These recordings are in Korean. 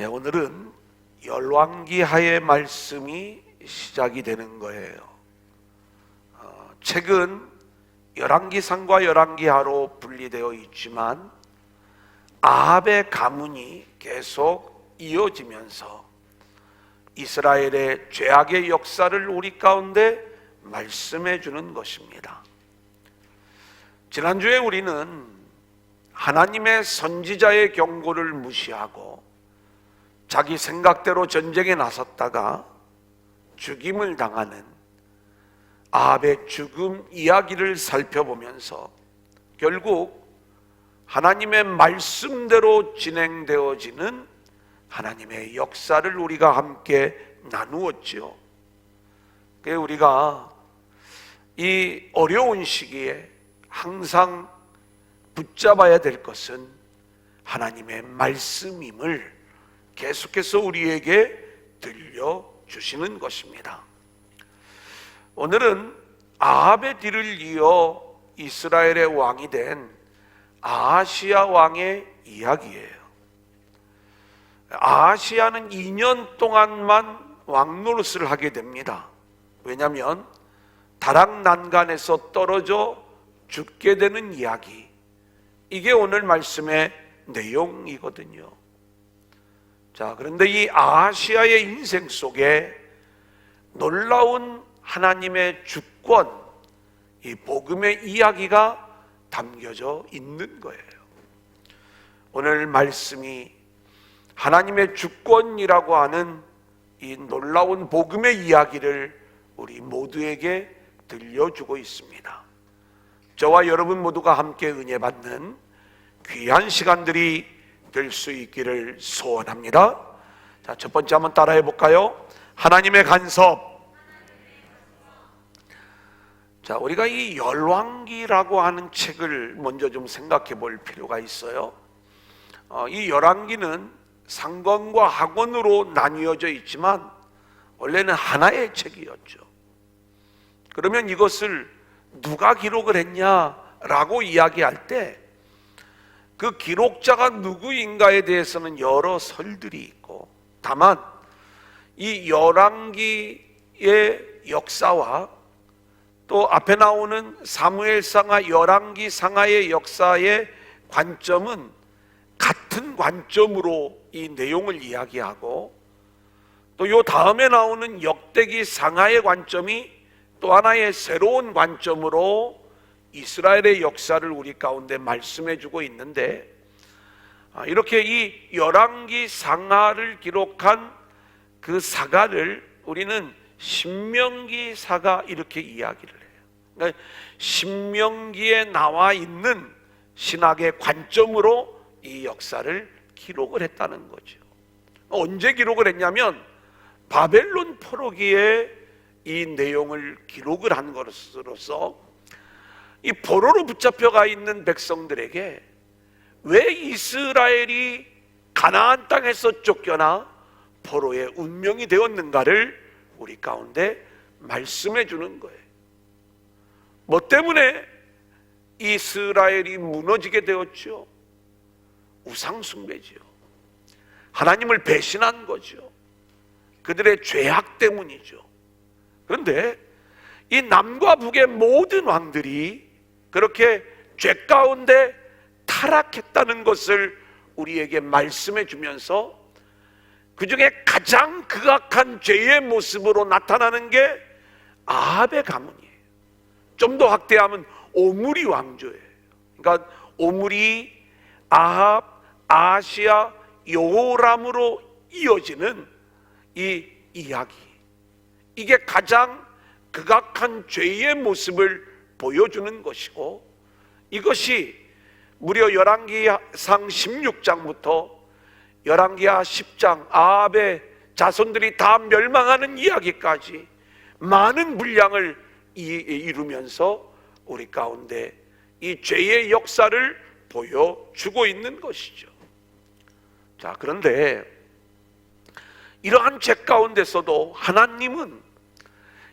오늘은 열왕기하의 말씀이 시작이 되는 거예요. 책은 열왕기상과 열왕기하로 분리되어 있지만 아합의 가문이 계속 이어지면서 이스라엘의 죄악의 역사를 우리 가운데 말씀해 주는 것입니다. 지난주에 우리는 하나님의 선지자의 경고를 무시하고 자기 생각대로 전쟁에 나섰다가 죽임을 당하는 아합의 죽음 이야기를 살펴보면서 결국 하나님의 말씀대로 진행되어지는 하나님의 역사를 우리가 함께 나누었지요. 그래서 우리가 이 어려운 시기에 항상 붙잡아야 될 것은 하나님의 말씀임을 계속해서 우리에게 들려주시는 것입니다. 오늘은 아합의 뒤를 이어 이스라엘의 왕이 된 아하시야 왕의 이야기예요. 아하시야는 2년 동안만 왕 노릇을 하게 됩니다. 왜냐하면 다락난간에서 떨어져 죽게 되는 이야기, 이게 오늘 말씀의 내용이거든요. 자, 그런데 이 아하시야의 인생 속에 놀라운 하나님의 주권, 이 복음의 이야기가 담겨져 있는 거예요. 오늘 말씀이 하나님의 주권이라고 하는 이 놀라운 복음의 이야기를 우리 모두에게 들려주고 있습니다. 저와 여러분 모두가 함께 은혜 받는 귀한 시간들이 될 수 있기를 소원합니다. 자, 첫 번째 한번 따라해 볼까요? 하나님의 간섭. 자, 우리가 이 열왕기라고 하는 책을 먼저 좀 생각해 볼 필요가 있어요. 이 열왕기는 상권과 하권으로 나뉘어져 있지만 원래는 하나의 책이었죠. 그러면 이것을 누가 기록을 했냐라고 이야기할 때 그 기록자가 누구인가에 대해서는 여러 설들이 있고, 다만 이 열왕기의 역사와 또 앞에 나오는 사무엘상하, 열왕기상하의 역사의 관점은 같은 관점으로 이 내용을 이야기하고, 또 요 다음에 나오는 역대기상하의 관점이 또 하나의 새로운 관점으로 이스라엘의 역사를 우리 가운데 말씀해 주고 있는데, 이렇게 이 열왕기상하를 기록한 그 사가를 우리는 신명기사가 이렇게 이야기를 해요. 그러니까 신명기에 나와 있는 신학의 관점으로 이 역사를 기록을 했다는 거죠. 언제 기록을 했냐면 바벨론 포로기에 이 내용을 기록을 한 것으로서 이 포로로 붙잡혀가 있는 백성들에게 왜 이스라엘이 가나안 땅에서 쫓겨나 포로의 운명이 되었는가를 우리 가운데 말씀해 주는 거예요. 뭐 때문에 이스라엘이 무너지게 되었죠? 우상 숭배지요. 하나님을 배신한 거죠. 그들의 죄악 때문이죠. 그런데 이 남과 북의 모든 왕들이 그렇게 죄 가운데 타락했다는 것을 우리에게 말씀해 주면서 그 중에 가장 극악한 죄의 모습으로 나타나는 게 아합의 가문이에요. 좀 더 확대하면 오므리 왕조예요. 그러니까 오므리, 아합, 아하시야, 여호람으로 이어지는 이 이야기, 이게 가장 극악한 죄의 모습을 보여주는 것이고, 이것이 무려 열왕기상 16장부터 열왕기하 10장 아합의 자손들이 다 멸망하는 이야기까지 많은 분량을 이루면서 우리 가운데 이 죄의 역사를 보여주고 있는 것이죠. 자, 그런데 이러한 죄 가운데서도 하나님은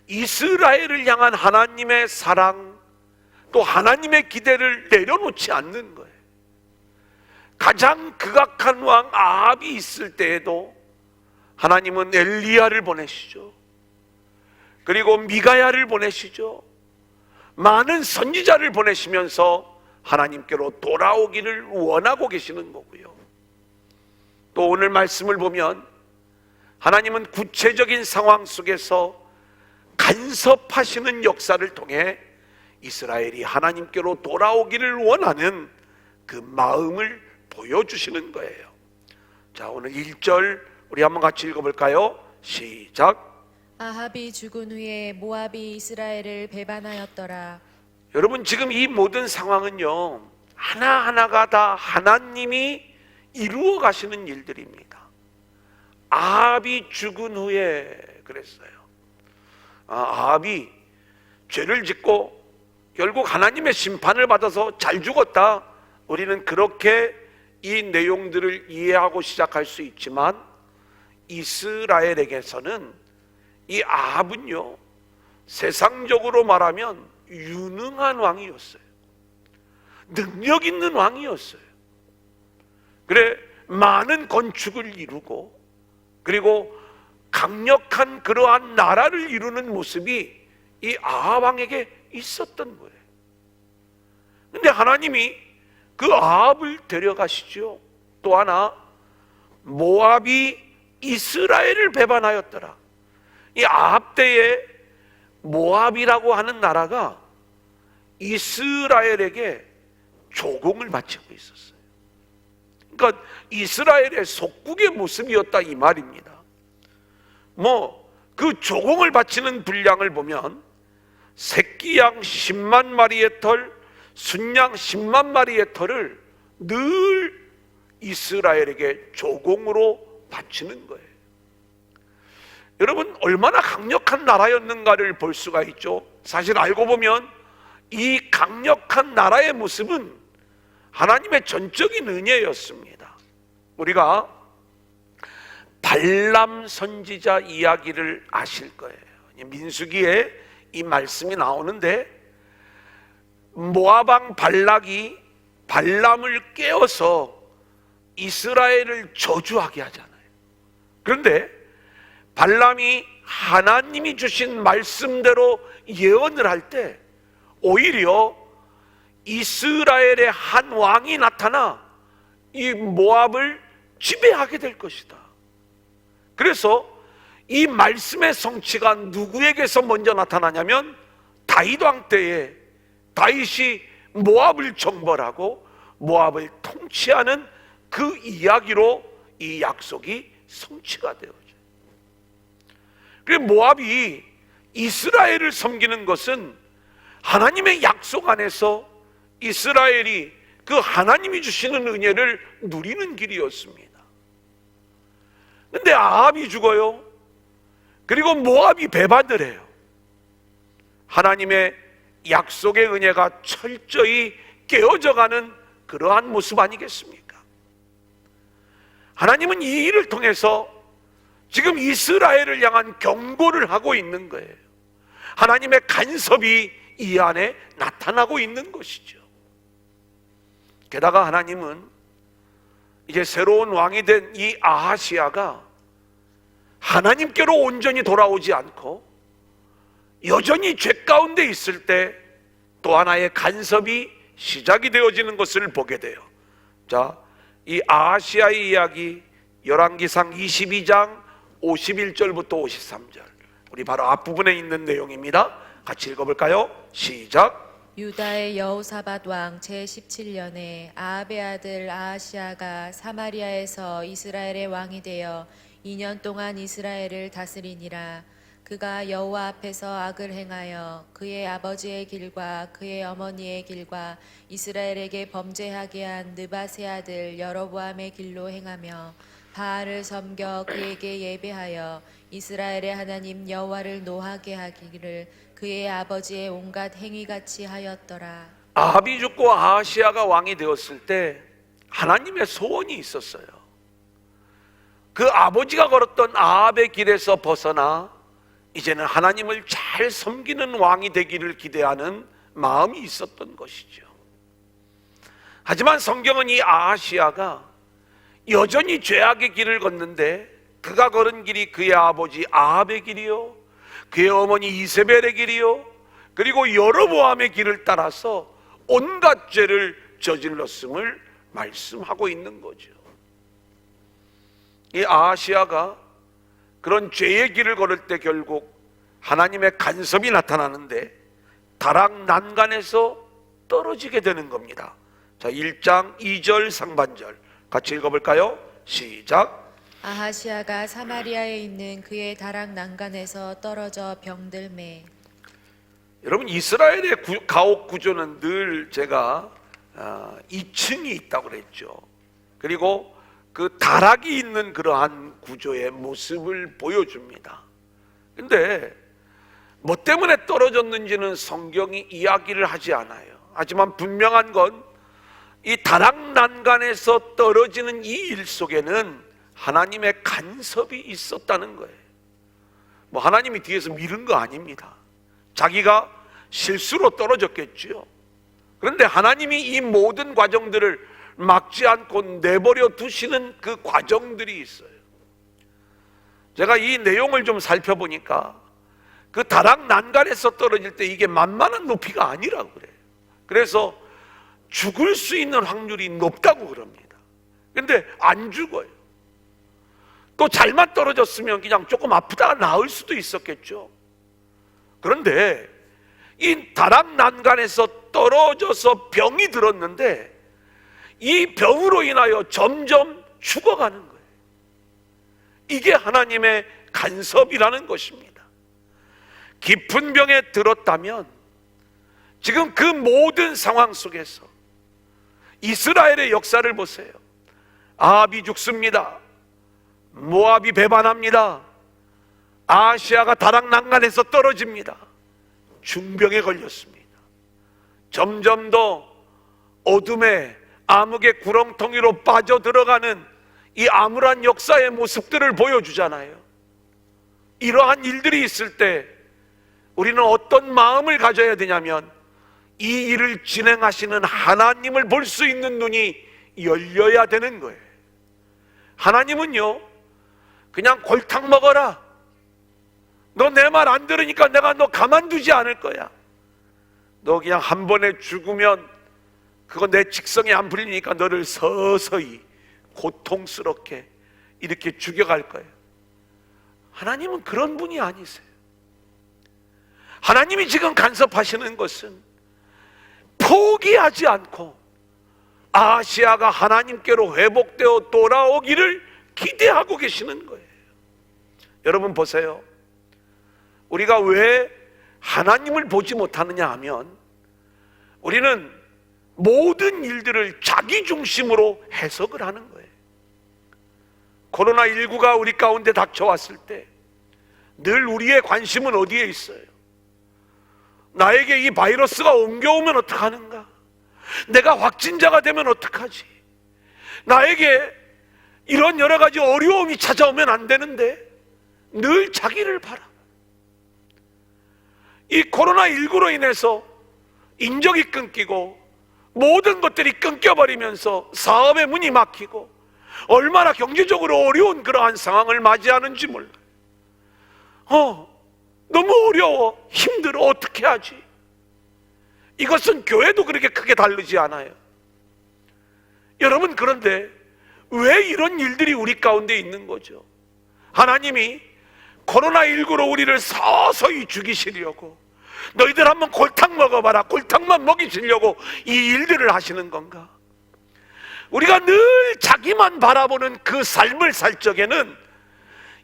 이스라엘을 향한 하나님의 사랑, 또 하나님의 기대를 내려놓지 않는 거예요. 가장 극악한 왕 아합이 있을 때에도 하나님은 엘리야를 보내시죠. 그리고 미가야를 보내시죠. 많은 선지자를 보내시면서 하나님께로 돌아오기를 원하고 계시는 거고요. 또 오늘 말씀을 보면 하나님은 구체적인 상황 속에서 간섭하시는 역사를 통해 이스라엘이 하나님께로 돌아오기를 원하는 그 마음을 보여주시는 거예요. 자, 오늘 1절 우리 한번 같이 읽어볼까요? 시작. 아합이 죽은 후에 모압이 이스라엘을 배반하였더라. 여러분, 지금 이 모든 상황은요, 하나하나가 다 하나님이 이루어 가시는 일들입니다. 아합이 죽은 후에 그랬어요. 아합이 죄를 짓고 결국 하나님의 심판을 받아서 잘 죽었다. 우리는 그렇게 이 내용들을 이해하고 시작할 수 있지만 이스라엘에게서는 이 아합은요, 세상적으로 말하면 유능한 왕이었어요. 능력 있는 왕이었어요. 그래, 많은 건축을 이루고 그리고 강력한 그러한 나라를 이루는 모습이 이 아합 왕에게 있었던 거예요. 근데 하나님이 그 아합을 데려가시죠. 또 하나, 모압이 이스라엘을 배반하였더라. 이 아합 때에 모압이라고 하는 나라가 이스라엘에게 조공을 바치고 있었어요. 그러니까 이스라엘의 속국의 모습이었다 이 말입니다. 그 조공을 바치는 분량을 보면 새끼양 10만 마리의 털, 순양 10만 마리의 털을 늘 이스라엘에게 조공으로 바치는 거예요. 여러분, 얼마나 강력한 나라였는가를 볼 수가 있죠. 사실 알고 보면 이 강력한 나라의 모습은 하나님의 전적인 은혜였습니다. 우리가 발람 선지자 이야기를 아실 거예요. 민수기에 이 말씀이 나오는데 모압 왕 발락이 발람을 깨워서 이스라엘을 저주하게 하잖아요. 그런데 발람이 하나님이 주신 말씀대로 예언을 할 때 오히려 이스라엘의 한 왕이 나타나 이 모압을 지배하게 될 것이다. 그래서 이 말씀의 성취가 누구에게서 먼저 나타나냐면 다윗 왕 때에 다윗이 모압을 정벌하고 모압을 통치하는 그 이야기로 이 약속이 성취가 되어져요. 그래서 모압이 이스라엘을 섬기는 것은 하나님의 약속 안에서 이스라엘이 그 하나님이 주시는 은혜를 누리는 길이었습니다. 근데 아합이 죽어요. 그리고 모압이 배반을 해요. 하나님의 약속의 은혜가 철저히 깨어져가는 그러한 모습 아니겠습니까? 하나님은 이 일을 통해서 지금 이스라엘을 향한 경고를 하고 있는 거예요. 하나님의 간섭이 이 안에 나타나고 있는 것이죠. 게다가 하나님은 이제 새로운 왕이 된 이 아하시아가 하나님께로 온전히 돌아오지 않고 여전히 죄 가운데 있을 때 또 하나의 간섭이 시작이 되어지는 것을 보게 돼요. 자, 이 아하시아의 이야기 열왕기상 22장 51절부터 53절, 우리 바로 앞부분에 있는 내용입니다. 같이 읽어볼까요? 시작. 유다의 여호사밧 왕 제17년에 아합의 아들 아하시아가 사마리아에서 이스라엘의 왕이 되어 2년 동안 이스라엘을 다스리니라. 그가 여호와 앞에서 악을 행하여 그의 아버지의 길과 그의 어머니의 길과 이스라엘에게 범죄하게 한 느밧의 아들 여로보암의 길로 행하며 바알을 섬겨 그에게 예배하여 이스라엘의 하나님 여호와를 노하게 하기를 그의 아버지의 온갖 행위같이 하였더라. 아합이 죽고 아하시아가 왕이 되었을 때 하나님의 소원이 있었어요. 그 아버지가 걸었던 아합의 길에서 벗어나 이제는 하나님을 잘 섬기는 왕이 되기를 기대하는 마음이 있었던 것이죠. 하지만 성경은 이 아하시야가 여전히 죄악의 길을 걷는데, 그가 걸은 길이 그의 아버지 아합의 길이요, 그의 어머니 이세벨의 길이요, 그리고 여로보암의 길을 따라서 온갖 죄를 저질렀음을 말씀하고 있는 거죠. 이 아하시야가 그런 죄의 길을 걸을 때 결국 하나님의 간섭이 나타나는데 다락난간에서 떨어지게 되는 겁니다. 자, 1장 2절 상반절 같이 읽어볼까요? 시작. 아하시아가 사마리아에 있는 그의 다락 난간에서 떨어져 병들매. 여러분, 이스라엘의 가옥 구조는 늘 제가 2층이 있다고 그랬죠. 그리고 그 다락이 있는 그러한 구조의 모습을 보여줍니다. 근데 뭐 때문에 떨어졌는지는 성경이 이야기를 하지 않아요. 하지만 분명한 건 이 다락난간에서 떨어지는 이 일 속에는 하나님의 간섭이 있었다는 거예요. 뭐 하나님이 뒤에서 밀은 거 아닙니다. 자기가 실수로 떨어졌겠지요. 그런데 하나님이 이 모든 과정들을 막지 않고 내버려 두시는 그 과정들이 있어요. 제가 이 내용을 좀 살펴보니까 그 다락난간에서 떨어질 때 이게 만만한 높이가 아니라고 그래요. 그래서 죽을 수 있는 확률이 높다고 그럽니다. 근데 안 죽어요. 또 잘만 떨어졌으면 그냥 조금 아프다가 나을 수도 있었겠죠. 그런데 이 다락난간에서 떨어져서 병이 들었는데 이 병으로 인하여 점점 죽어가는 거예요. 이게 하나님의 간섭이라는 것입니다. 깊은 병에 들었다면 지금 그 모든 상황 속에서 이스라엘의 역사를 보세요. 아합이 죽습니다. 모압이 배반합니다. 아하시아가 다락난간에서 떨어집니다. 중병에 걸렸습니다. 점점 더 어둠의 암흑의 구렁텅이로 빠져들어가는 이 암울한 역사의 모습들을 보여주잖아요. 이러한 일들이 있을 때 우리는 어떤 마음을 가져야 되냐면, 이 일을 진행하시는 하나님을 볼 수 있는 눈이 열려야 되는 거예요. 하나님은요, 그냥 골탕 먹어라, 너 내 말 안 들으니까 내가 너 가만두지 않을 거야, 너 그냥 한 번에 죽으면 그거 내 직성에 안 풀리니까 너를 서서히 고통스럽게 이렇게 죽여갈 거예요. 하나님은 그런 분이 아니세요. 하나님이 지금 간섭하시는 것은 포기하지 않고 아하시아가 하나님께로 회복되어 돌아오기를 기대하고 계시는 거예요. 여러분 보세요. 우리가 왜 하나님을 보지 못하느냐 하면, 우리는 모든 일들을 자기 중심으로 해석을 하는 거예요. 코로나19가 우리 가운데 닥쳐왔을 때 늘 우리의 관심은 어디에 있어요? 나에게 이 바이러스가 옮겨오면 어떡하는가? 내가 확진자가 되면 어떡하지? 나에게 이런 여러 가지 어려움이 찾아오면 안 되는데 늘 자기를 바라. 이 코로나19로 인해서 인적이 끊기고 모든 것들이 끊겨버리면서 사업의 문이 막히고 얼마나 경제적으로 어려운 그러한 상황을 맞이하는지 몰라요. 너무 어려워, 힘들어, 어떻게 하지? 이것은 교회도 그렇게 크게 다르지 않아요. 여러분, 그런데 왜 이런 일들이 우리 가운데 있는 거죠? 하나님이 코로나19로 우리를 서서히 죽이시려고, 너희들 한번 골탕 먹어봐라, 골탕만 먹이시려고 이 일들을 하시는 건가? 우리가 늘 자기만 바라보는 그 삶을 살 적에는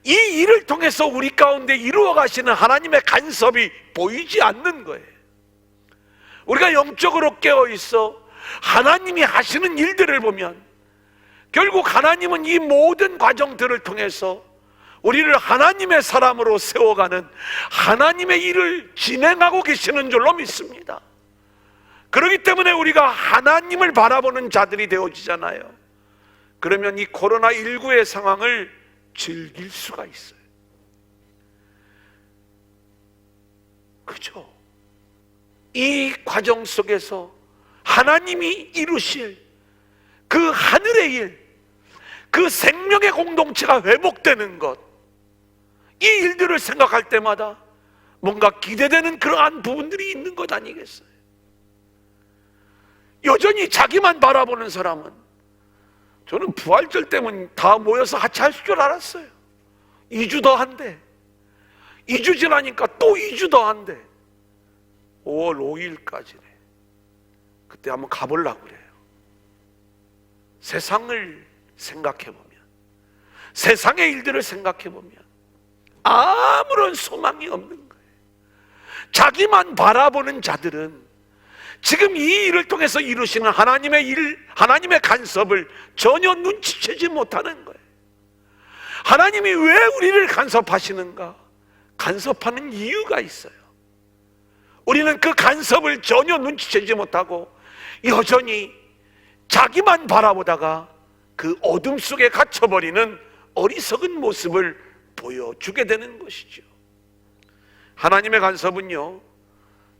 이 일을 통해서 우리 가운데 이루어 가시는 하나님의 간섭이 보이지 않는 거예요. 우리가 영적으로 깨어 있어 하나님이 하시는 일들을 보면 결국 하나님은 이 모든 과정들을 통해서 우리를 하나님의 사람으로 세워가는 하나님의 일을 진행하고 계시는 줄로 믿습니다. 그렇기 때문에 우리가 하나님을 바라보는 자들이 되어지잖아요. 그러면 이 코로나19의 상황을 즐길 수가 있어요. 그죠? 이 과정 속에서 하나님이 이루실 그 하늘의 일, 그 생명의 공동체가 회복되는 것, 이 일들을 생각할 때마다 뭔가 기대되는 그러한 부분들이 있는 것 아니겠어요? 여전히 자기만 바라보는 사람은, 저는 부활절 때문에 다 모여서 하차할 줄 알았어요. 2주 더 한대. 2주 지나니까 또 2주 더 한대. 5월 5일까지네. 그때 한번 가보려고 그래요. 세상을 생각해보면, 세상의 일들을 생각해보면 아무런 소망이 없는 거예요. 자기만 바라보는 자들은 지금 이 일을 통해서 이루시는 하나님의 일, 하나님의 간섭을 전혀 눈치채지 못하는 거예요. 하나님이 왜 우리를 간섭하시는가? 간섭하는 이유가 있어요. 우리는 그 간섭을 전혀 눈치채지 못하고 여전히 자기만 바라보다가 그 어둠 속에 갇혀버리는 어리석은 모습을 보여주게 되는 것이죠. 하나님의 간섭은요,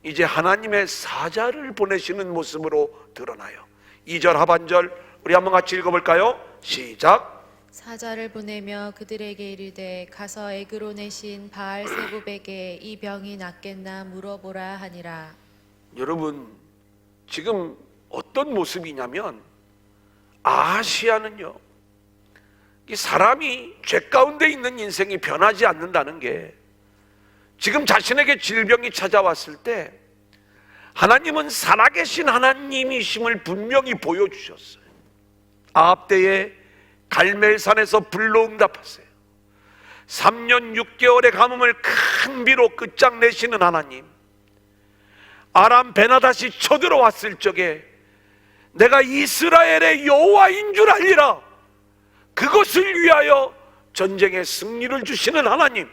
이제 하나님의 사자를 보내시는 모습으로 드러나요. 2절 하반절 우리 한번 같이 읽어볼까요? 시작. 사자를 보내며 그들에게 이르되 가서 에그론의 신 바알세붑에게 이 병이 낫겠나 물어보라 하니라. 여러분, 지금 어떤 모습이냐면 아하시야는요, 이 사람이 죄 가운데 있는 인생이 변하지 않는다는 게, 지금 자신에게 질병이 찾아왔을 때 하나님은 살아계신 하나님이심을 분명히 보여주셨어요. 아합 때에 갈멜산에서 불로 응답하세요. 3년 6개월의 가뭄을 큰 비로 끝장내시는 하나님, 아람 베나다시 쳐들어왔을 적에 내가 이스라엘의 여호와인 줄 알리라, 그것을 위하여 전쟁의 승리를 주시는 하나님.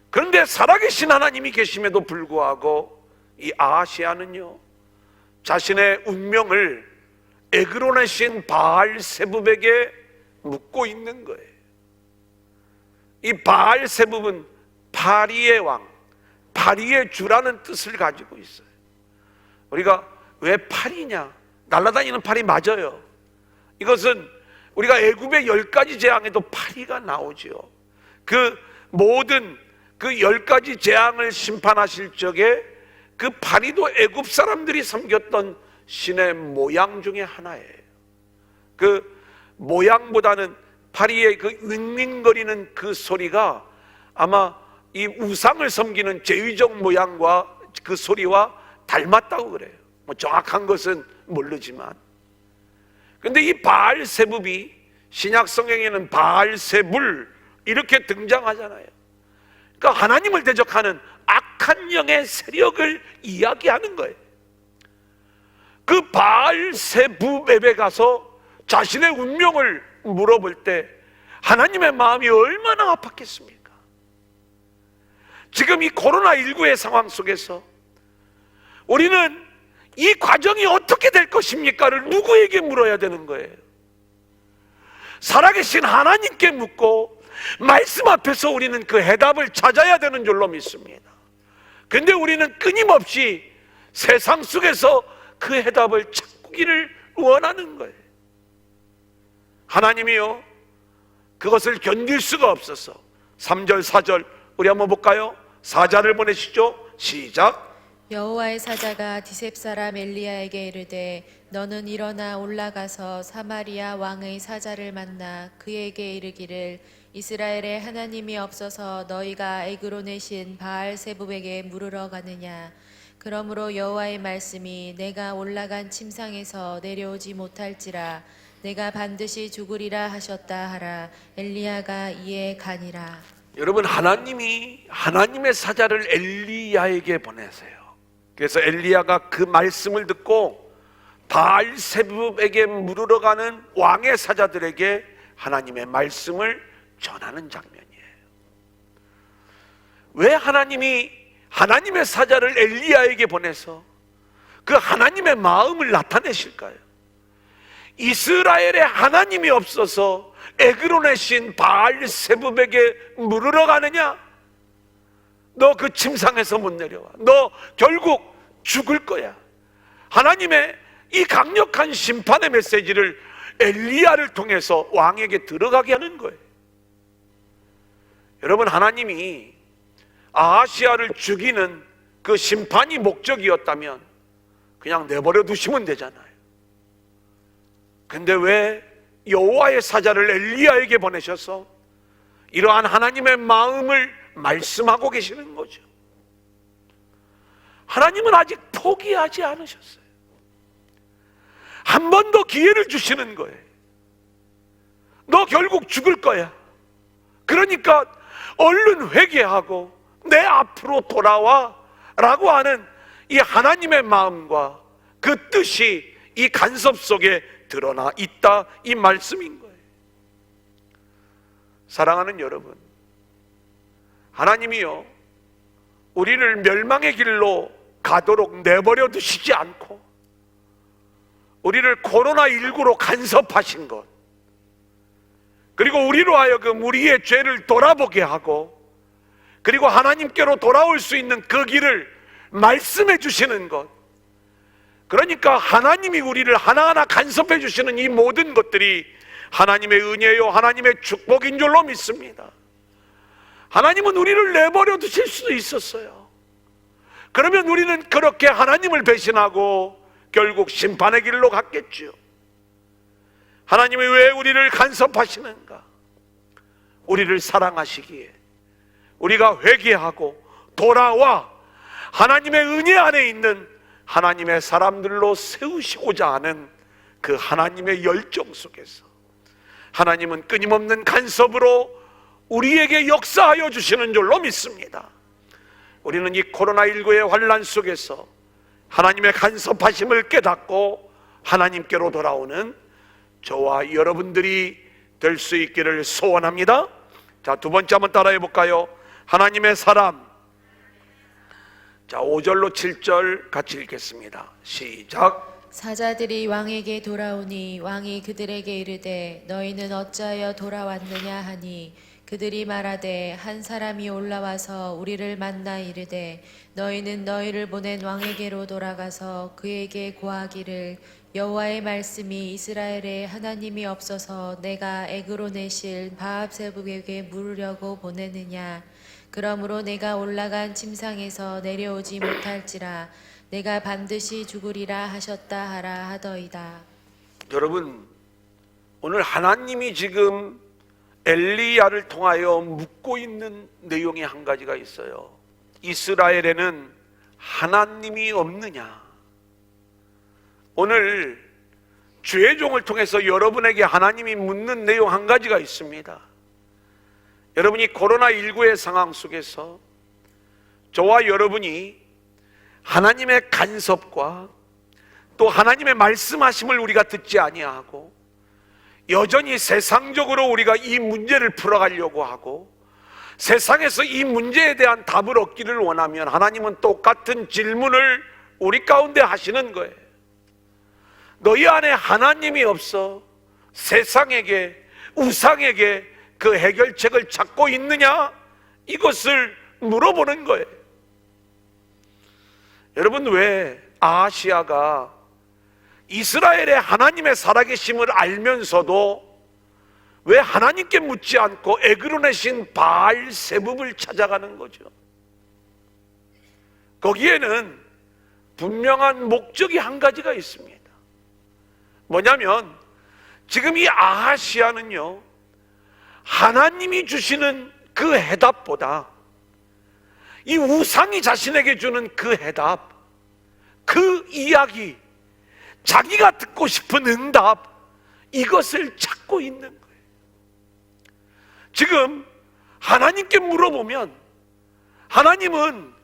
그런데 살아계신 하나님이 계심에도 불구하고 이 아하시야는요, 자신의 운명을 에그론의 신 바알세붑에게 묻고 있는 거예요. 이 바알세붑은 파리의 왕, 파리의 주라는 뜻을 가지고 있어요. 우리가 왜 파리냐? 날아다니는 파리 맞아요. 이것은 우리가 애굽의 10가지 재앙에도 파리가 나오지요. 그 모든 그 10가지 재앙을 심판하실 적에 그 파리도 애굽 사람들이 섬겼던 신의 모양 중에 하나예요. 그 모양보다는 파리의 그 윙윙거리는 그 소리가 아마 이 우상을 섬기는 제위적 모양과 그 소리와 닮았다고 그래요. 뭐 정확한 것은 모르지만. 근데 이 바알세붑이 신약 성경에는 바알세불 이렇게 등장하잖아요. 그러니까 하나님을 대적하는 악한 영의 세력을 이야기하는 거예요. 그 바알세붑에 가서 자신의 운명을 물어볼 때 하나님의 마음이 얼마나 아팠겠습니까? 지금 이 코로나19의 상황 속에서 우리는 이 과정이 어떻게 될 것입니까를 누구에게 물어야 되는 거예요? 살아계신 하나님께 묻고 말씀 앞에서 우리는 그 해답을 찾아야 되는 줄로 믿습니다. 근데 우리는 끊임없이 세상 속에서 그 해답을 찾기를 원하는 거예요. 하나님이요, 그것을 견딜 수가 없어서 3절 4절 우리 한번 볼까요? 사자를 보내시죠. 시작. 여호와의 사자가 디셉 사람 엘리야에게 이르되 너는 일어나 올라가서 사마리아 왕의 사자를 만나 그에게 이르기를 이스라엘에 하나님이 없어서 너희가 에그론의 신 바알세붑에게 물으러 가느냐. 그러므로 여호와의 말씀이 내가 올라간 침상에서 내려오지 못할지라 내가 반드시 죽으리라 하셨다 하라. 엘리야가 이에 가니라. 여러분, 하나님이 하나님의 사자를 엘리야에게 보내세요. 그래서 엘리야가 그 말씀을 듣고 바알세붑에게 물으러 가는 왕의 사자들에게 하나님의 말씀을 전하는 장면이에요. 왜 하나님이 하나님의 사자를 엘리야에게 보내서 그 하나님의 마음을 나타내실까요? 이스라엘에 하나님이 없어서 에그론의 신 바알세붑에게 물으러 가느냐? 너 그 침상에서 못 내려와. 너 결국 죽을 거야. 하나님의 이 강력한 심판의 메시지를 엘리야를 통해서 왕에게 들어가게 하는 거예요. 여러분, 하나님이 아하시야를 죽이는 그 심판이 목적이었다면 그냥 내버려 두시면 되잖아요. 근데 왜 여호와의 사자를 엘리야에게 보내셔서 이러한 하나님의 마음을 말씀하고 계시는 거죠? 하나님은 아직 포기하지 않으셨어요. 한 번 더 기회를 주시는 거예요. 너 결국 죽을 거야. 그러니까 얼른 회개하고 내 앞으로 돌아와 라고 하는 이 하나님의 마음과 그 뜻이 이 간섭 속에 드러나 있다, 이 말씀인 거예요. 사랑하는 여러분, 하나님이요, 우리를 멸망의 길로 가도록 내버려 두시지 않고 우리를 코로나19로 간섭하신 것, 그리고 우리로 하여금 우리의 죄를 돌아보게 하고 그리고 하나님께로 돌아올 수 있는 그 길을 말씀해 주시는 것, 그러니까 하나님이 우리를 하나하나 간섭해 주시는 이 모든 것들이 하나님의 은혜요, 하나님의 축복인 줄로 믿습니다. 하나님은 우리를 내버려 두실 수도 있었어요. 그러면 우리는 그렇게 하나님을 배신하고 결국 심판의 길로 갔겠죠. 하나님이 왜 우리를 간섭하시는가? 우리를 사랑하시기에 우리가 회개하고 돌아와 하나님의 은혜 안에 있는 하나님의 사람들로 세우시고자 하는 그 하나님의 열정 속에서 하나님은 끊임없는 간섭으로 우리에게 역사하여 주시는 줄로 믿습니다. 우리는 이 코로나19의 환난 속에서 하나님의 간섭하심을 깨닫고 하나님께로 돌아오는 저와 여러분들이 될 수 있기를 소원합니다. 자, 두 번째 한번 따라해 볼까요? 하나님의 사람. 자, 5절로 7절 같이 읽겠습니다. 시작. 사자들이 왕에게 돌아오니 왕이 그들에게 이르되 너희는 어찌하여 돌아왔느냐 하니 그들이 말하되 한 사람이 올라와서 우리를 만나 이르되 너희는 너희를 보낸 왕에게로 돌아가서 그에게 고하기를 여호와의 말씀이 이스라엘에 하나님이 없어서 내가 애그로 내실 바압세북에게 물으려고 보내느냐. 그러므로 내가 올라간 침상에서 내려오지 못할지라 내가 반드시 죽으리라 하셨다 하라 하더이다. 여러분, 오늘 하나님이 지금 엘리야를 통하여 묻고 있는 내용이 한 가지가 있어요. 이스라엘에는 하나님이 없느냐? 오늘 주의 종을 통해서 여러분에게 하나님이 묻는 내용 한 가지가 있습니다. 여러분이 코로나19의 상황 속에서 저와 여러분이 하나님의 간섭과 또 하나님의 말씀하심을 우리가 듣지 아니하고 여전히 세상적으로 우리가 이 문제를 풀어가려고 하고 세상에서 이 문제에 대한 답을 얻기를 원하면 하나님은 똑같은 질문을 우리 가운데 하시는 거예요. 너희 안에 하나님이 없어 세상에게, 우상에게 그 해결책을 찾고 있느냐? 이것을 물어보는 거예요. 여러분, 왜 아하시야가 이스라엘의 하나님의 살아계심을 알면서도 왜 하나님께 묻지 않고 에그론의 신 바알세붑을 찾아가는 거죠? 거기에는 분명한 목적이 한 가지가 있습니다. 뭐냐면 지금 이 아하시야는요, 하나님이 주시는 그 해답보다 이 우상이 자신에게 주는 그 해답, 그 이야기, 자기가 듣고 싶은 응답, 이것을 찾고 있는 거예요. 지금 하나님께 물어보면 하나님은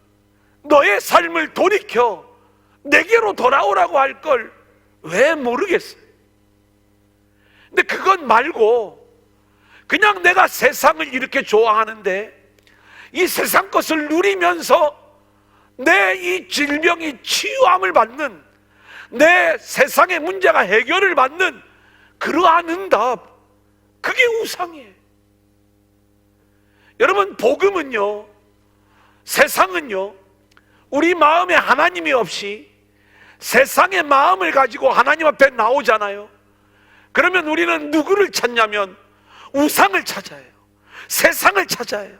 너의 삶을 돌이켜 내게로 돌아오라고 할 걸 왜 모르겠어요? 근데 그것 말고 그냥 내가 세상을 이렇게 좋아하는데 이 세상 것을 누리면서 내 이 질병이 치유함을 받는, 내 세상의 문제가 해결을 받는 그러한 응답, 그게 우상이에요. 여러분, 복음은요, 세상은요, 우리 마음에 하나님이 없이 세상의 마음을 가지고 하나님 앞에 나오잖아요. 그러면 우리는 누구를 찾냐면 우상을 찾아요. 세상을 찾아요.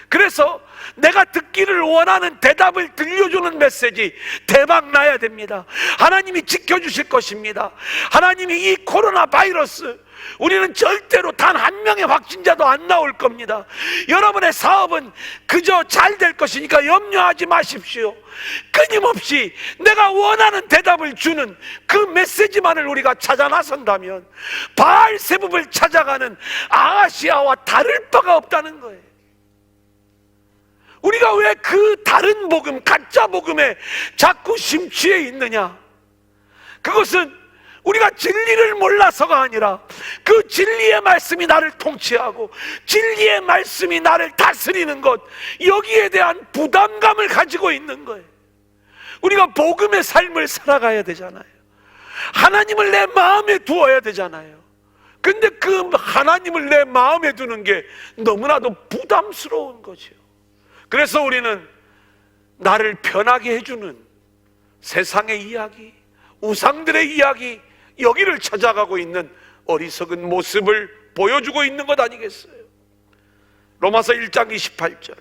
그래서 내가 듣기를 원하는 대답을 들려주는 메시지 대박 나야 됩니다. 하나님이 지켜주실 것입니다. 하나님이 이 코로나 바이러스, 우리는 절대로 단 한 명의 확진자도 안 나올 겁니다. 여러분의 사업은 그저 잘 될 것이니까 염려하지 마십시오. 끊임없이 내가 원하는 대답을 주는 그 메시지만을 우리가 찾아 나선다면 바알세붑을 찾아가는 아하시야와 다를 바가 없다는 거예요. 우리가 왜 그 다른 복음, 가짜 복음에 자꾸 심취해 있느냐? 그것은 우리가 진리를 몰라서가 아니라 그 진리의 말씀이 나를 통치하고 진리의 말씀이 나를 다스리는 것, 여기에 대한 부담감을 가지고 있는 거예요. 우리가 복음의 삶을 살아가야 되잖아요. 하나님을 내 마음에 두어야 되잖아요. 근데 그 하나님을 내 마음에 두는 게 너무나도 부담스러운 거죠. 그래서 우리는 나를 편하게 해주는 세상의 이야기, 우상들의 이야기, 여기를 찾아가고 있는 어리석은 모습을 보여주고 있는 것 아니겠어요? 로마서 1장 28절,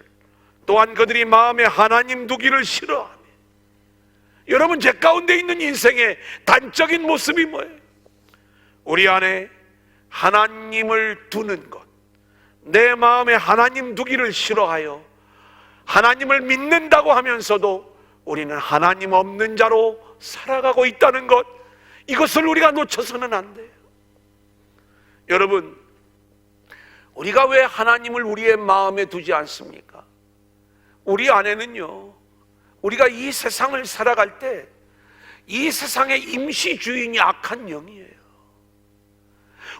또한 그들이 마음에 하나님 두기를 싫어하며. 여러분, 제 가운데 있는 인생의 단적인 모습이 뭐예요? 우리 안에 하나님을 두는 것, 내 마음에 하나님 두기를 싫어하여 하나님을 믿는다고 하면서도 우리는 하나님 없는 자로 살아가고 있다는 것, 이것을 우리가 놓쳐서는 안 돼요. 여러분, 우리가 왜 하나님을 우리의 마음에 두지 않습니까? 우리 안에는요, 우리가 이 세상을 살아갈 때 이 세상의 임시 주인이 악한 영이에요.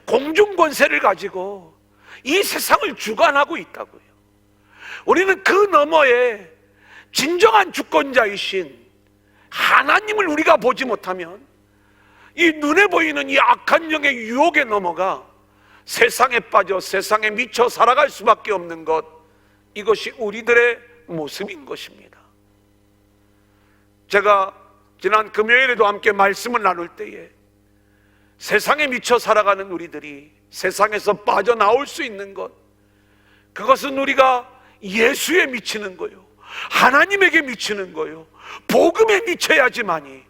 공중권세를 가지고 이 세상을 주관하고 있다고요. 우리는 그 너머에 진정한 주권자이신 하나님을 우리가 보지 못하면 이 눈에 보이는 이 악한 영의 유혹에 넘어가 세상에 빠져 세상에 미쳐 살아갈 수밖에 없는 것, 이것이 우리들의 모습인 것입니다. 제가 지난 금요일에도 함께 말씀을 나눌 때에 세상에 미쳐 살아가는 우리들이 세상에서 빠져나올 수 있는 것, 그것은 우리가 예수에 미치는 거요, 하나님에게 미치는 거요, 복음에 미쳐야지만이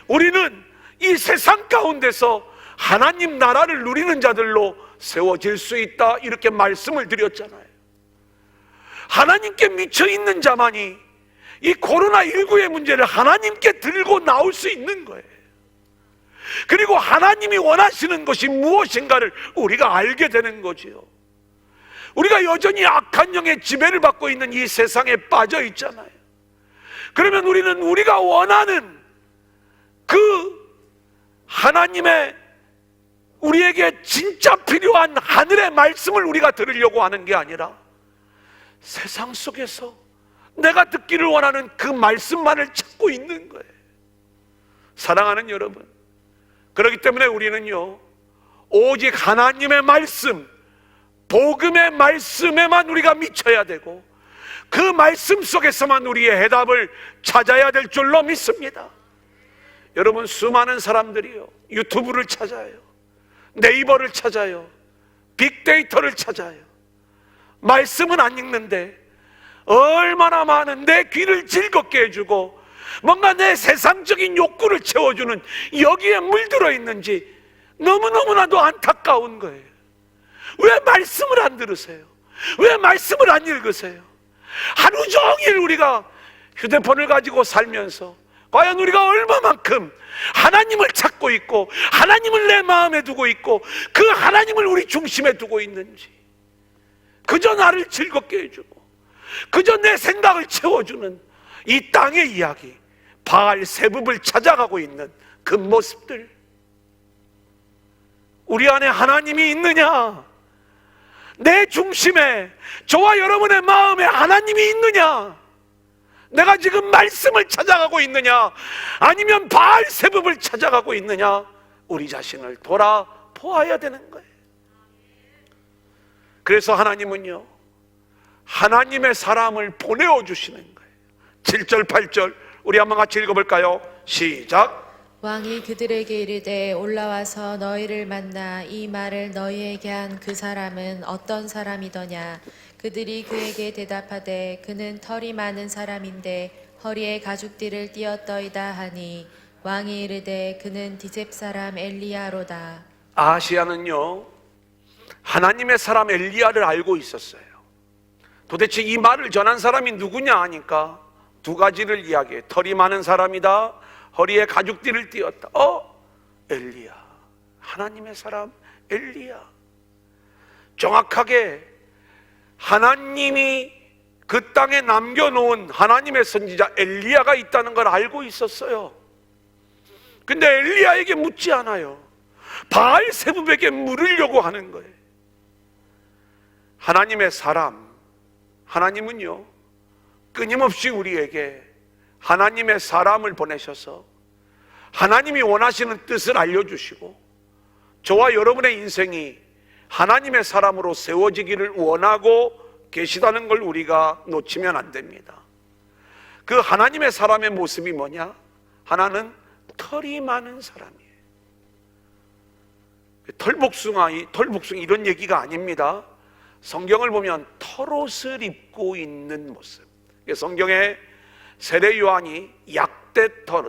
우리는 이 세상 가운데서 하나님 나라를 누리는 자들로 세워질 수 있다, 이렇게 말씀을 드렸잖아요. 하나님께 미쳐 있는 자만이 이 코로나19의 문제를 하나님께 들고 나올 수 있는 거예요. 그리고 하나님이 원하시는 것이 무엇인가를 우리가 알게 되는 거지요. 우리가 여전히 악한 영의 지배를 받고 있는 이 세상에 빠져 있잖아요. 그러면 우리는 우리가 원하는 그 하나님의 우리에게 진짜 필요한 하늘의 말씀을 우리가 들으려고 하는 게 아니라 세상 속에서 내가 듣기를 원하는 그 말씀만을 찾고 있는 거예요. 사랑하는 여러분, 그렇기 때문에 우리는요, 오직 하나님의 말씀, 복음의 말씀에만 우리가 미쳐야 되고 그 말씀 속에서만 우리의 해답을 찾아야 될 줄로 믿습니다. 여러분, 수많은 사람들이요, 유튜브를 찾아요, 네이버를 찾아요, 빅데이터를 찾아요. 말씀은 안 읽는데 얼마나 많은 내 귀를 즐겁게 해주고 뭔가 내 세상적인 욕구를 채워주는 여기에 물들어 있는지 너무너무나도 안타까운 거예요. 왜 말씀을 안 들으세요? 왜 말씀을 안 읽으세요? 하루 종일 우리가 휴대폰을 가지고 살면서 과연 우리가 얼마만큼 하나님을 찾고 있고 하나님을 내 마음에 두고 있고 그 하나님을 우리 중심에 두고 있는지, 그저 나를 즐겁게 해주고 그저 내 생각을 채워주는 이 땅의 이야기, 바알세붑을 찾아가고 있는 그 모습들, 우리 안에 하나님이 있느냐? 내 중심에, 저와 여러분의 마음에 하나님이 있느냐? 내가 지금 말씀을 찾아가고 있느냐? 아니면 바알세붑을 찾아가고 있느냐? 우리 자신을 돌아보아야 되는 거예요. 그래서 하나님은요, 하나님의 사람을 보내어 주시는 거예요. 7절 8절 우리 한번 같이 읽어볼까요? 시작. 왕이 그들에게 이르되 올라와서 너희를 만나 이 말을 너희에게 한 그 사람은 어떤 사람이더냐. 그들이 그에게 대답하되 그는 털이 많은 사람인데 허리에 가죽띠를 띠었더이다 하니 왕이 이르되 그는 디셉 사람 엘리야로다. 아하시야는요, 하나님의 사람 엘리야를 알고 있었어요. 도대체 이 말을 전한 사람이 누구냐 하니까 두 가지를 이야기해. 털이 많은 사람이다, 허리에 가죽띠를 띠었다. 엘리야, 하나님의 사람 엘리야. 정확하게 하나님이 그 땅에 남겨놓은 하나님의 선지자 엘리야가 있다는 걸 알고 있었어요. 근데 엘리야에게 묻지 않아요. 바알세붑에게 물으려고 하는 거예요. 하나님의 사람, 하나님은요, 끊임없이 우리에게 하나님의 사람을 보내셔서 하나님이 원하시는 뜻을 알려주시고 저와 여러분의 인생이 하나님의 사람으로 세워지기를 원하고 계시다는 걸 우리가 놓치면 안 됩니다. 그 하나님의 사람의 모습이 뭐냐? 하나는 털이 많은 사람이에요. 털복숭아 이런 얘기가 아닙니다. 성경을 보면 털옷을 입고 있는 모습. 성경에 세례 요한이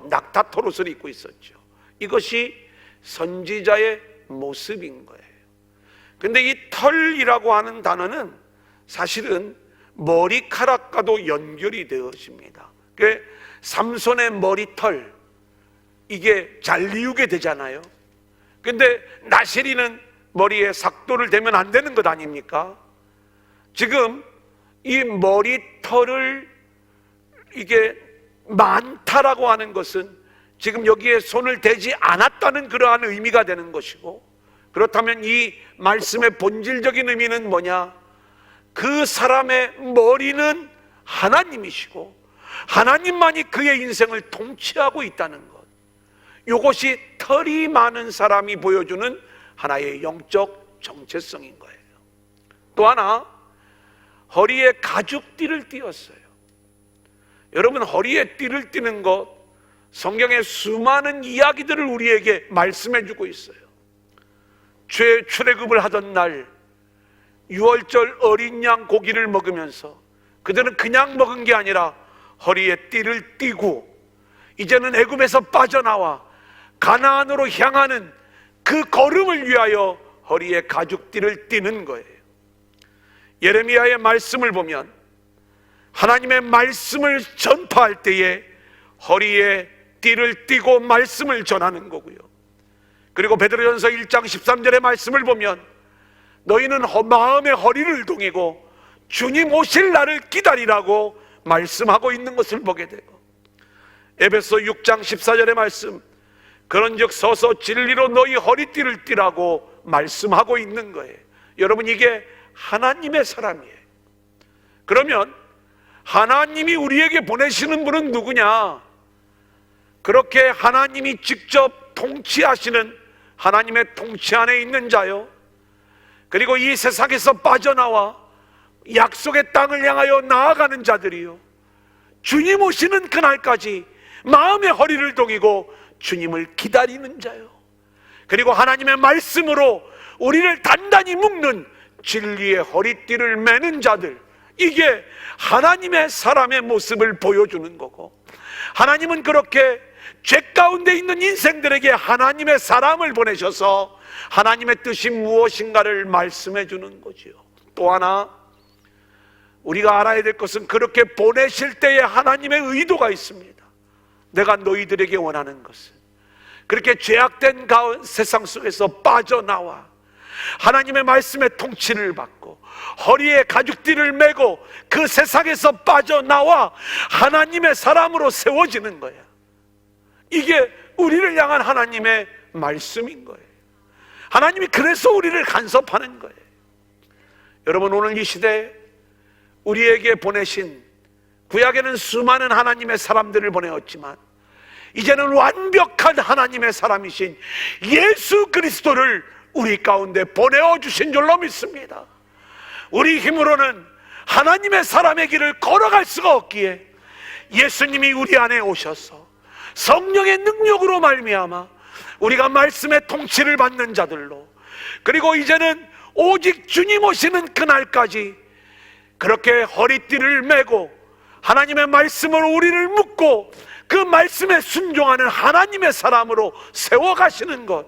낙타털옷을 입고 있었죠. 이것이 선지자의 모습인 거예요. 근데 이 털이라고 하는 단어는 사실은 머리카락과도 연결이 되어집니다. 삼손의 머리털, 이게 잘 이우게 되잖아요. 근데 나시리는 머리에 삭도를 대면 안 되는 것 아닙니까? 지금 이 머리털을 이게 많다라고 하는 것은 지금 여기에 손을 대지 않았다는 그러한 의미가 되는 것이고, 그렇다면 이 말씀의 본질적인 의미는 뭐냐? 그 사람의 머리는 하나님이시고 하나님만이 그의 인생을 통치하고 있다는 것, 이것이 털이 많은 사람이 보여주는 하나의 영적 정체성인 거예요. 또 하나, 허리에 가죽띠를 띠었어요. 여러분, 허리에 띠를 띠는 것, 성경의 수많은 이야기들을 우리에게 말씀해 주고 있어요. 출애굽을 하던 날 유월절 어린 양 고기를 먹으면서 그들은 그냥 먹은 게 아니라 허리에 띠를 띠고 이제는 애굽에서 빠져나와 가나안으로 향하는 그 걸음을 위하여 허리에 가죽띠를 띠는 거예요. 예레미야의 말씀을 보면 하나님의 말씀을 전파할 때에 허리에 띠를 띠고 말씀을 전하는 거고요. 그리고 베드로전서 1장 13절의 말씀을 보면 너희는 마음의 허리를 동이고 주님 오실 날을 기다리라고 말씀하고 있는 것을 보게 되고, 에베소 6장 14절의 말씀, 그런즉 서서 진리로 너희 허리띠를 띠라고 말씀하고 있는 거예요. 여러분, 이게 하나님의 사람이에요. 그러면 하나님이 우리에게 보내시는 분은 누구냐? 그렇게 하나님이 직접 통치하시는 하나님의 통치 안에 있는 자요, 그리고 이 세상에서 빠져나와 약속의 땅을 향하여 나아가는 자들이요, 주님 오시는 그날까지 마음의 허리를 동이고 주님을 기다리는 자요, 그리고 하나님의 말씀으로 우리를 단단히 묶는 진리의 허리띠를 매는 자들, 이게 하나님의 사람의 모습을 보여주는 거고, 하나님은 그렇게 죄 가운데 있는 인생들에게 하나님의 사람을 보내셔서 하나님의 뜻이 무엇인가를 말씀해 주는 거지요. 또 하나, 우리가 알아야 될 것은 그렇게 보내실 때에 하나님의 의도가 있습니다. 내가 너희들에게 원하는 것은 그렇게 죄악된 세상 속에서 빠져나와 하나님의 말씀의 통치를 받고 허리에 가죽띠를 메고 그 세상에서 빠져나와 하나님의 사람으로 세워지는 거야. 이게 우리를 향한 하나님의 말씀인 거예요. 하나님이 그래서 우리를 간섭하는 거예요. 여러분, 오늘 이 시대에 우리에게 보내신, 구약에는 수많은 하나님의 사람들을 보내었지만 이제는 완벽한 하나님의 사람이신 예수 그리스도를 우리 가운데 보내어 주신 줄로 믿습니다. 우리 힘으로는 하나님의 사람의 길을 걸어갈 수가 없기에 예수님이 우리 안에 오셔서 성령의 능력으로 말미암아 우리가 말씀의 통치를 받는 자들로, 그리고 이제는 오직 주님 오시는 그날까지 그렇게 허리띠를 메고 하나님의 말씀으로 우리를 묶고 그 말씀에 순종하는 하나님의 사람으로 세워가시는 것,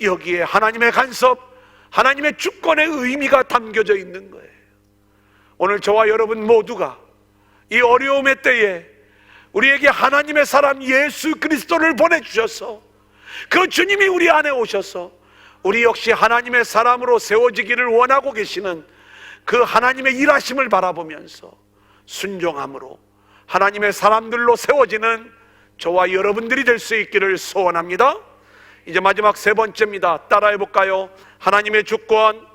여기에 하나님의 간섭, 하나님의 주권의 의미가 담겨져 있는 거예요. 오늘 저와 여러분 모두가 이 어려움의 때에 우리에게 하나님의 사람 예수 그리스도를 보내주셔서 그 주님이 우리 안에 오셔서 우리 역시 하나님의 사람으로 세워지기를 원하고 계시는 그 하나님의 일하심을 바라보면서 순종함으로 하나님의 사람들로 세워지는 저와 여러분들이 될 수 있기를 소원합니다. 이제 마지막 세 번째입니다. 따라해 볼까요? 하나님의 주권.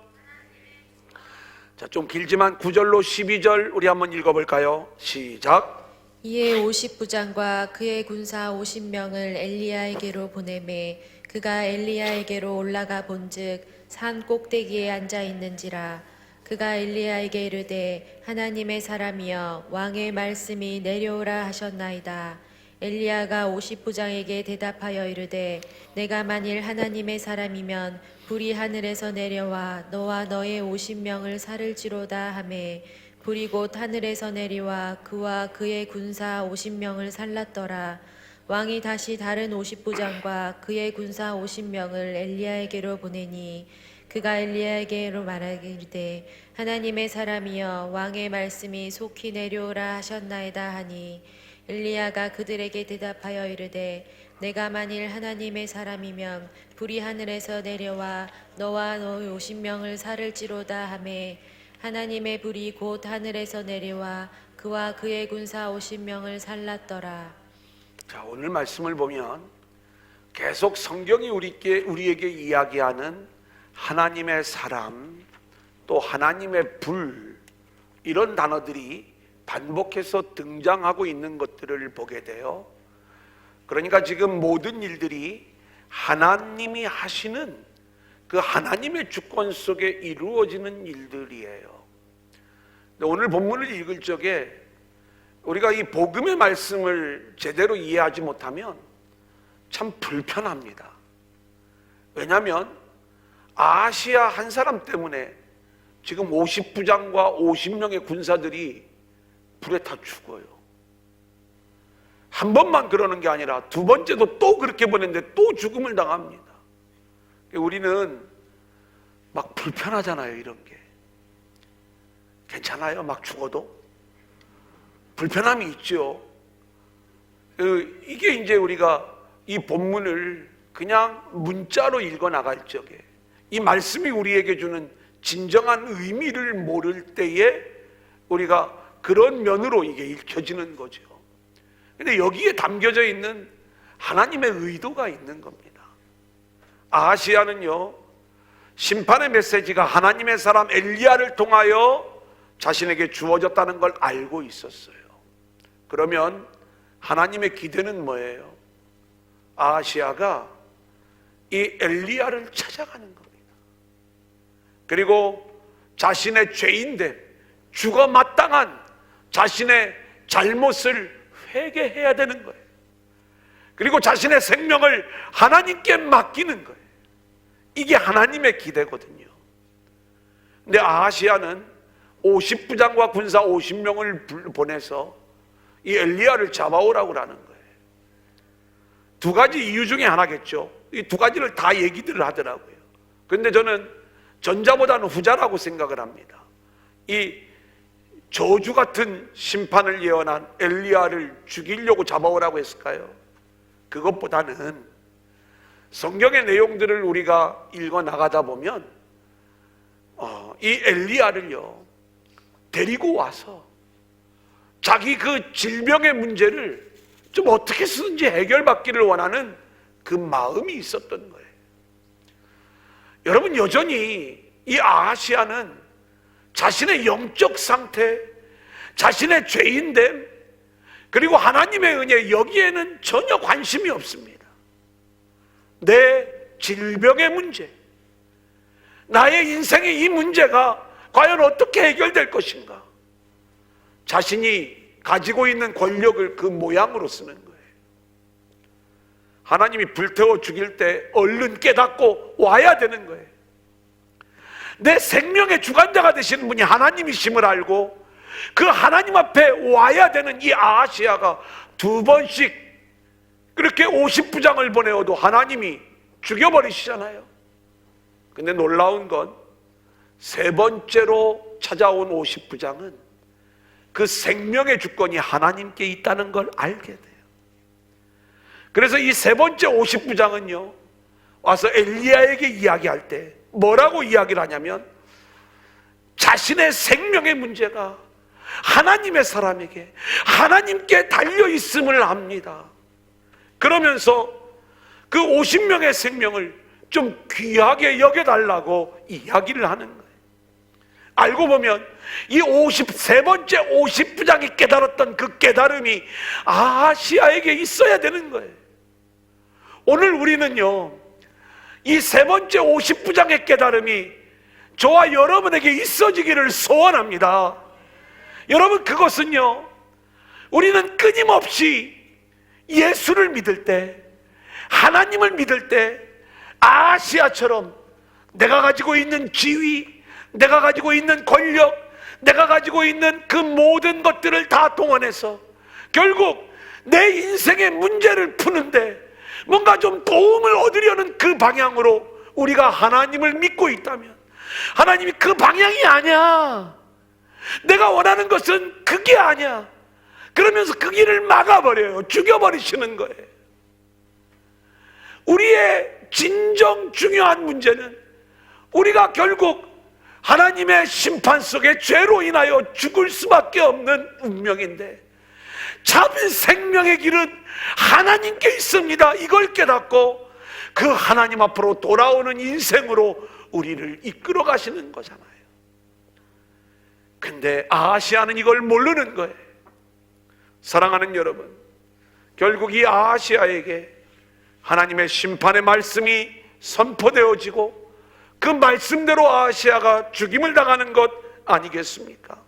자, 좀 길지만 9절로 12절 우리 한번 읽어볼까요? 시작. 이에 50부장과 그의 군사 50명을 엘리야에게로 보내매 그가 엘리야에게로 올라가 본즉 산 꼭대기에 앉아 있는지라. 그가 엘리야에게 이르되 하나님의 사람이여 왕의 말씀이 내려오라 하셨나이다. 엘리야가 50부장에게 대답하여 이르되 내가 만일 하나님의 사람이면 불이 하늘에서 내려와 너와 너의 50명을 살을지로다 하매 불이 곧 하늘에서 내려와 그와 그의 군사 50명을 살랐더라. 왕이 다시 다른 50부장과 그의 군사 50명을 엘리야에게로 보내니 그가 엘리야에게로 말하기를 하나님의 사람이여 왕의 말씀이 속히 내려오라 하셨나이다 하니 엘리야가 그들에게 대답하여 이르되 내가 만일 하나님의 사람이면 불이 하늘에서 내려와 너와 너의 50명을 살을지로다 하매 하나님의 불이 곧 하늘에서 내려와 그와 그의 군사 50명을 살랐더라. 자, 오늘 말씀을 보면 계속 성경이 우리에게 이야기하는 하나님의 사람, 또 하나님의 불, 이런 단어들이 반복해서 등장하고 있는 것들을 보게 돼요. 그러니까 지금 모든 일들이 하나님이 하시는 그 하나님의 주권 속에 이루어지는 일들이에요. 오늘 본문을 읽을 적에 우리가 이 복음의 말씀을 제대로 이해하지 못하면 참 불편합니다. 왜냐하면 아하시아 한 사람 때문에 지금 50부장과 50명의 군사들이 불에 타 죽어요. 한 번만 그러는 게 아니라 두 번째도 또 그렇게 보냈는데 또 죽음을 당합니다. 우리는 막 불편하잖아요. 이런 게 괜찮아요? 막 죽어도 불편함이 있죠. 이게 이제 우리가 이 본문을 그냥 문자로 읽어 나갈 적에 이 말씀이 우리에게 주는 진정한 의미를 모를 때에 우리가 그런 면으로 이게 읽혀지는 거죠. 근데 여기에 담겨져 있는 하나님의 의도가 있는 겁니다. 아하시야는요, 심판의 메시지가 하나님의 사람 엘리야를 통하여 자신에게 주어졌다는 걸 알고 있었어요. 그러면 하나님의 기대는 뭐예요? 아하시야가 이 엘리야를 찾아가는 겁니다. 그리고 자신의 죄인됨, 죽어 마땅한 자신의 잘못을 회개해야 되는 거예요. 그리고 자신의 생명을 하나님께 맡기는 거예요. 이게 하나님의 기대거든요. 근데 아하시야는 50부장과 군사 50명을 보내서 이 엘리야를 잡아오라고 하는 거예요. 두 가지 이유 중에 하나겠죠. 이 두 가지를 다 얘기들을 하더라고요. 그런데 저는 전자보다는 후자라고 생각을 합니다. 이 저주 같은 심판을 예언한 엘리야를 죽이려고 잡아오라고 했을까요? 그것보다는 성경의 내용들을 우리가 읽어 나가다 보면 이 엘리야를요 데리고 와서 자기 그 질병의 문제를 좀 어떻게 쓰든지 해결받기를 원하는 그 마음이 있었던 거예요. 여러분, 여전히 이 아하시야는 자신의 영적 상태, 자신의 죄인됨, 그리고 하나님의 은혜, 여기에는 전혀 관심이 없습니다. 내 질병의 문제, 나의 인생의 이 문제가 과연 어떻게 해결될 것인가, 자신이 가지고 있는 권력을 그 모양으로 쓰는 거예요. 하나님이 불태워 죽일 때 얼른 깨닫고 와야 되는 거예요. 내 생명의 주관자가 되시는 분이 하나님이심을 알고 그 하나님 앞에 와야 되는 이 아하시야가 두 번씩 그렇게 50부장을 보내어도 하나님이 죽여버리시잖아요. 근데 놀라운 건 세 번째로 찾아온 50부장은 그 생명의 주권이 하나님께 있다는 걸 알게 돼요. 그래서 이 세 번째 50부장은요 와서 엘리야에게 이야기할 때 뭐라고 이야기를 하냐면 자신의 생명의 문제가 하나님의 사람에게 하나님께 달려있음을 압니다. 그러면서 그 50명의 생명을 좀 귀하게 여겨달라고 이야기를 하는 거예요. 알고 보면 이 53번째 50부장이 깨달았던 그 깨달음이 아하시야에게 있어야 되는 거예요. 오늘 우리는요 이 세 번째 50부장의 깨달음이 저와 여러분에게 있어지기를 소원합니다. 여러분, 그것은요 우리는 끊임없이 예수를 믿을 때, 하나님을 믿을 때 아하시야처럼 내가 가지고 있는 지위, 내가 가지고 있는 권력, 내가 가지고 있는 그 모든 것들을 다 동원해서 결국 내 인생의 문제를 푸는데 뭔가 좀 도움을 얻으려는 그 방향으로 우리가 하나님을 믿고 있다면, 하나님이 그 방향이 아니야, 내가 원하는 것은 그게 아니야, 그러면서 그 길을 막아버려요. 죽여버리시는 거예요. 우리의 진정 중요한 문제는 우리가 결국 하나님의 심판 속에 죄로 인하여 죽을 수밖에 없는 운명인데 참 생명의 길은 하나님께 있습니다. 이걸 깨닫고 그 하나님 앞으로 돌아오는 인생으로 우리를 이끌어 가시는 거잖아요. 근데 아하시야는 이걸 모르는 거예요. 사랑하는 여러분, 결국 이 아하시야에게 하나님의 심판의 말씀이 선포되어지고 그 말씀대로 아하시야가 죽임을 당하는 것 아니겠습니까?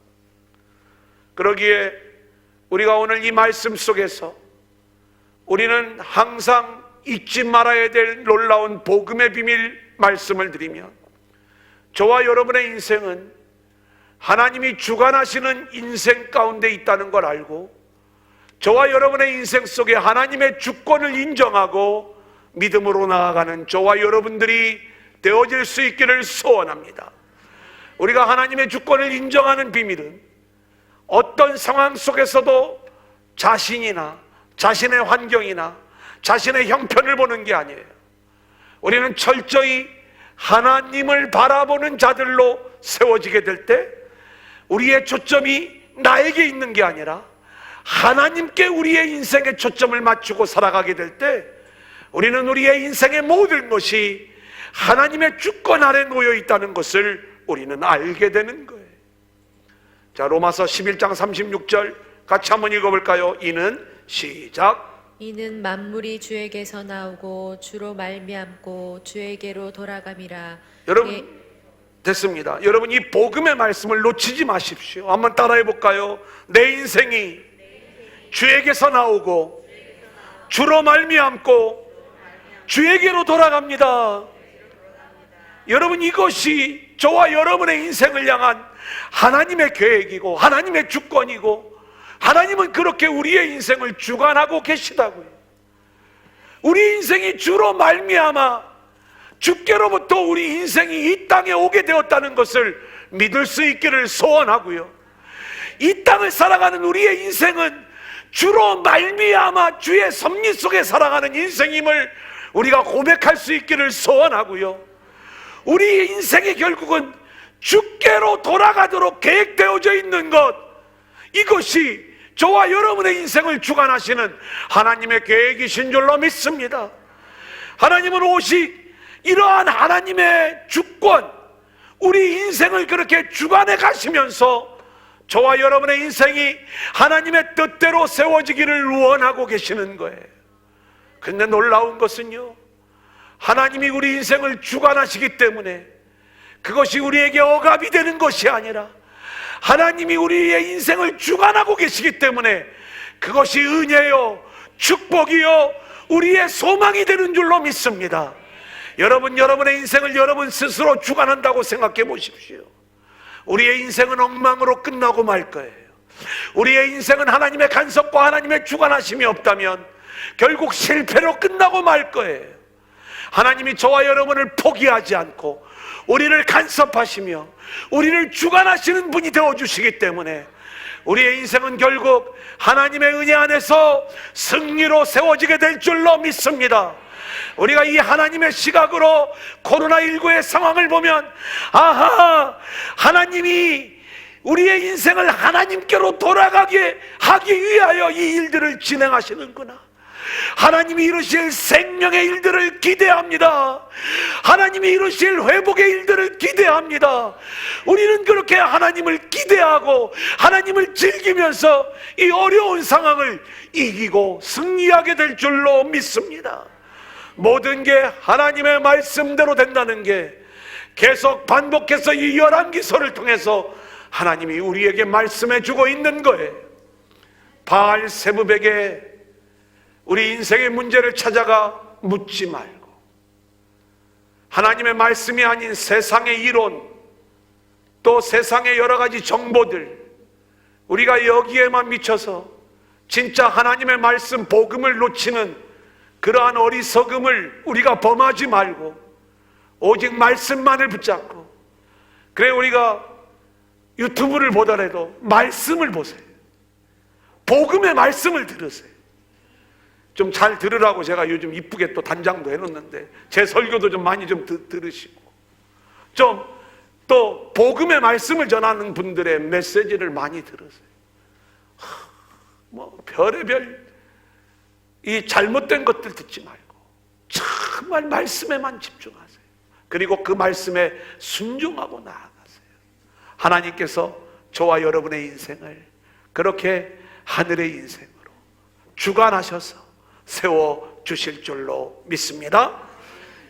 그러기에 우리가 오늘 이 말씀 속에서 우리는 항상 잊지 말아야 될 놀라운 복음의 비밀 말씀을 드리면, 저와 여러분의 인생은 하나님이 주관하시는 인생 가운데 있다는 걸 알고 저와 여러분의 인생 속에 하나님의 주권을 인정하고 믿음으로 나아가는 저와 여러분들이 되어질 수 있기를 소원합니다. 우리가 하나님의 주권을 인정하는 비밀은 어떤 상황 속에서도 자신이나 자신의 환경이나 자신의 형편을 보는 게 아니에요. 우리는 철저히 하나님을 바라보는 자들로 세워지게 될 때 우리의 초점이 나에게 있는 게 아니라 하나님께 우리의 인생의 초점을 맞추고 살아가게 될 때 우리는 우리의 인생의 모든 것이 하나님의 주권 아래 놓여 있다는 것을 우리는 알게 되는 거예요. 자, 로마서 11장 36절 같이 한번 읽어볼까요? 이는 시작. 이는 만물이 주에게서 나오고 주로 말미암고 주에게로 돌아감이라. 여러분, 됐습니다. 여러분, 이 복음의 말씀을 놓치지 마십시오. 한번 따라해 볼까요? 내 인생이 주에게서 나오고 주로 말미암고 주에게로 돌아갑니다. 여러분, 이것이 저와 여러분의 인생을 향한 하나님의 계획이고 하나님의 주권이고, 하나님은 그렇게 우리의 인생을 주관하고 계시다고요. 우리 인생이 주로 말미암아 주께로부터 우리 인생이 이 땅에 오게 되었다는 것을 믿을 수 있기를 소원하고요, 이 땅을 살아가는 우리의 인생은 주로 말미암아 주의 섭리 속에 살아가는 인생임을 우리가 고백할 수 있기를 소원하고요, 우리 인생의 결국은 주께로 돌아가도록 계획되어져 있는 것, 이것이 저와 여러분의 인생을 주관하시는 하나님의 계획이신 줄로 믿습니다. 하나님은 오직 이러한 하나님의 주권, 우리 인생을 그렇게 주관해 가시면서 저와 여러분의 인생이 하나님의 뜻대로 세워지기를 원하고 계시는 거예요. 근데 놀라운 것은요, 하나님이 우리 인생을 주관하시기 때문에 그것이 우리에게 억압이 되는 것이 아니라 하나님이 우리의 인생을 주관하고 계시기 때문에 그것이 은혜요, 축복이요, 우리의 소망이 되는 줄로 믿습니다. 여러분, 여러분의 인생을 여러분 스스로 주관한다고 생각해 보십시오. 우리의 인생은 엉망으로 끝나고 말 거예요. 우리의 인생은 하나님의 간섭과 하나님의 주관하심이 없다면 결국 실패로 끝나고 말 거예요. 하나님이 저와 여러분을 포기하지 않고 우리를 간섭하시며 우리를 주관하시는 분이 되어주시기 때문에 우리의 인생은 결국 하나님의 은혜 안에서 승리로 세워지게 될 줄로 믿습니다. 우리가 이 하나님의 시각으로 코로나19의 상황을 보면, 아하, 하나님이 우리의 인생을 하나님께로 돌아가게 하기 위하여 이 일들을 진행하시는구나. 하나님이 이루실 생명의 일들을 기대합니다. 하나님이 이루실 회복의 일들을 기대합니다. 우리는 그렇게 하나님을 기대하고 하나님을 즐기면서 이 어려운 상황을 이기고 승리하게 될 줄로 믿습니다. 모든 게 하나님의 말씀대로 된다는 게 계속 반복해서 이 열왕기서를 통해서 하나님이 우리에게 말씀해 주고 있는 거예요. 바알세붑에게 우리 인생의 문제를 찾아가 묻지 말고 하나님의 말씀이 아닌 세상의 이론, 또 세상의 여러 가지 정보들, 우리가 여기에만 미쳐서 진짜 하나님의 말씀 복음을 놓치는 그러한 어리석음을 우리가 범하지 말고 오직 말씀만을 붙잡고, 그래 우리가 유튜브를 보더라도 말씀을 보세요. 복음의 말씀을 들으세요. 좀 잘 들으라고 제가 요즘 이쁘게 또 단장도 해놓는데 제 설교도 좀 많이 좀 들으시고, 좀 또 복음의 말씀을 전하는 분들의 메시지를 많이 들으세요. 뭐 별의별 이 잘못된 것들 듣지 말고 정말 말씀에만 집중하세요. 그리고 그 말씀에 순종하고 나아가세요. 하나님께서 저와 여러분의 인생을 그렇게 하늘의 인생으로 주관하셔서 세워주실 줄로 믿습니다.